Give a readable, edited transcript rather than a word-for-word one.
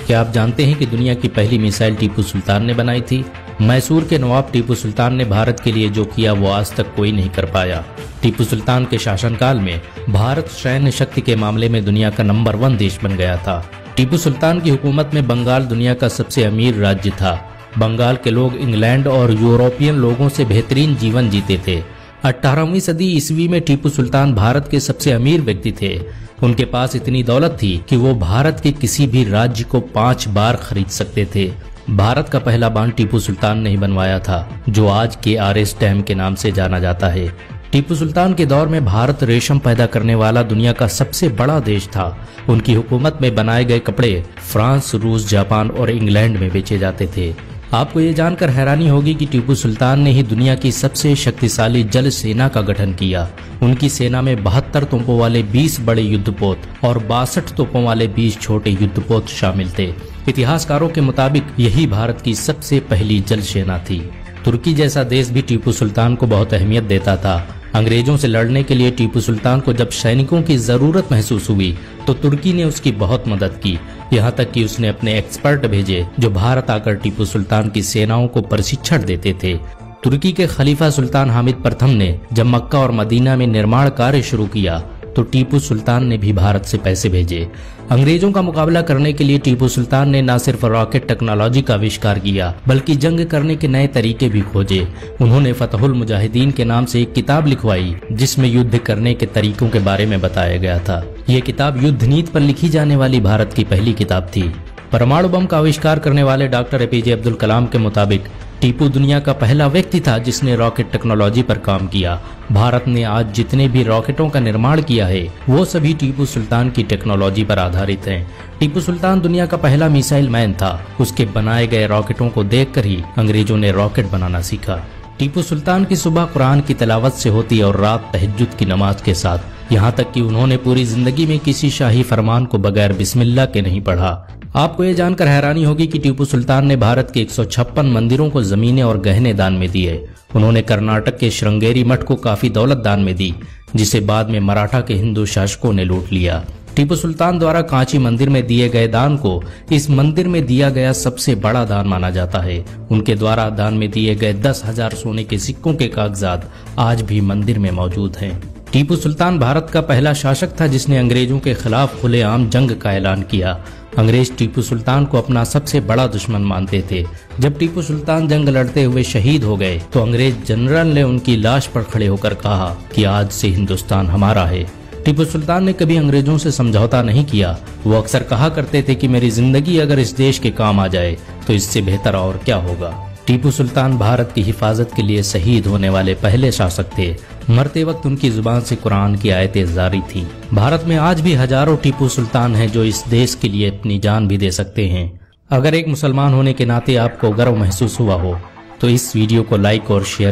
क्या आप जानते हैं कि दुनिया की पहली मिसाइल टीपू सुल्तान ने बनाई थी? मैसूर के नवाब टीपू सुल्तान ने भारत के लिए जो किया वो आज तक कोई नहीं कर पाया। टीपू सुल्तान के शासनकाल में भारत सैन्य शक्ति के मामले में दुनिया का नंबर 1 देश बन गया था। टीपू सुल्तान की हुकूमत में बंगाल दुनिया का सबसे अमीर राज्य था। बंगाल के लोग इंग्लैंड और यूरोपियन लोगों से बेहतरीन जीवन जीते थे। 18वीं सदी ईस्वी में टीपू सुल्तान भारत के सबसे अमीर व्यक्ति थे। उनके पास इतनी दौलत थी कि वो भारत के किसी भी राज्य को 5 बार खरीद सकते थे। भारत का पहला बांध टीपू सुल्तान ने ही बनवाया था, जो आज के आरएस डैम के नाम से जाना जाता है। टीपू सुल्तान के दौर में भारत रेशम पैदा करने वाला दुनिया का सबसे बड़ा देश था। उनकी हुकूमत में बनाए गए कपड़े फ्रांस, रूस, जापान और इंग्लैंड में बेचे जाते थे। आपको ये जानकर हैरानी होगी कि टीपू सुल्तान ने ही दुनिया की सबसे शक्तिशाली जल सेना का गठन किया। उनकी सेना में 72 तोपों वाले 20 बड़े युद्धपोत और 62 तोपों वाले 20 छोटे युद्धपोत शामिल थे। इतिहासकारों के मुताबिक यही भारत की सबसे पहली जल सेना थी। तुर्की जैसा देश भी टीपू सुल्तान को बहुत अहमियत देता था। अंग्रेजों से लड़ने के लिए टीपू सुल्तान को जब सैनिकों की जरूरत महसूस हुई तो तुर्की ने उसकी बहुत मदद की। यहाँ तक कि उसने अपने एक्सपर्ट भेजे जो भारत आकर टीपू सुल्तान की सेनाओं को प्रशिक्षण देते थे। तुर्की के खलीफा सुल्तान हामिद प्रथम ने जब मक्का और मदीना में निर्माण कार्य शुरू किया तो टीपू सुल्तान ने भी भारत से पैसे भेजे। अंग्रेजों का मुकाबला करने के लिए टीपू सुल्तान ने न सिर्फ रॉकेट टेक्नोलॉजी का आविष्कार किया बल्कि जंग करने के नए तरीके भी खोजे। उन्होंने फतहुल मुजाहिदीन के नाम से एक किताब लिखवाई जिसमें युद्ध करने के तरीकों के बारे में बताया गया था। ये किताब युद्ध नीति पर लिखी जाने वाली भारत की पहली किताब थी। परमाणु बम का आविष्कार करने वाले डॉक्टर एपीजे अब्दुल कलाम के मुताबिक टीपू दुनिया का पहला व्यक्ति था जिसने रॉकेट टेक्नोलॉजी पर काम किया। भारत ने आज जितने भी रॉकेटों का निर्माण किया है वो सभी टीपू सुल्तान की टेक्नोलॉजी पर आधारित हैं। टीपू सुल्तान दुनिया का पहला मिसाइल मैन था। उसके बनाए गए रॉकेटों को देखकर ही अंग्रेजों ने रॉकेट बनाना सीखा। टीपू सुल्तान की सुबह कुरान की तिलावत से होती और रात तहज्जुद की नमाज के साथ, यहाँ तक कि उन्होंने पूरी जिंदगी में किसी शाही फरमान को बगैर बिस्मिल्लाह के नहीं पढ़ा। आपको ये जानकर हैरानी होगी कि टीपू सुल्तान ने भारत के 156 मंदिरों को जमीनें और गहने दान में दिए। उन्होंने कर्नाटक के श्रृंगेरी मठ को काफी दौलत दान में दी, जिसे बाद में मराठा के हिंदू शासकों ने लूट लिया। टीपू सुल्तान द्वारा कांची मंदिर में दिए गए दान को इस मंदिर में दिया गया सबसे बड़ा दान माना जाता है। उनके द्वारा दान में दिए गए 10,000 सोने के सिक्कों के कागजात आज भी मंदिर में मौजूद हैं। टीपू सुल्तान भारत का पहला शासक था जिसने अंग्रेजों के खिलाफ खुलेआम जंग का ऐलान किया। अंग्रेज टीपू सुल्तान को अपना सबसे बड़ा दुश्मन मानते थे। जब टीपू सुल्तान जंग लड़ते हुए शहीद हो गए तो अंग्रेज जनरल ने उनकी लाश पर खड़े होकर कहा कि आज से हिंदुस्तान हमारा है। टीपू सुल्तान ने कभी अंग्रेजों से समझौता नहीं किया। वो अक्सर कहा करते थे कि मेरी जिंदगी अगर इस देश के काम आ जाए तो इससे बेहतर और क्या होगा। टीपू सुल्तान भारत की हिफाजत के लिए शहीद होने वाले पहले शासक थे। मरते वक्त उनकी जुबान से कुरान की आयतें जारी थी। भारत में आज भी हजारों टीपू सुल्तान हैं जो इस देश के लिए अपनी जान भी दे सकते हैं। अगर एक मुसलमान होने के नाते आपको गर्व महसूस हुआ हो तो इस वीडियो को लाइक और शेयर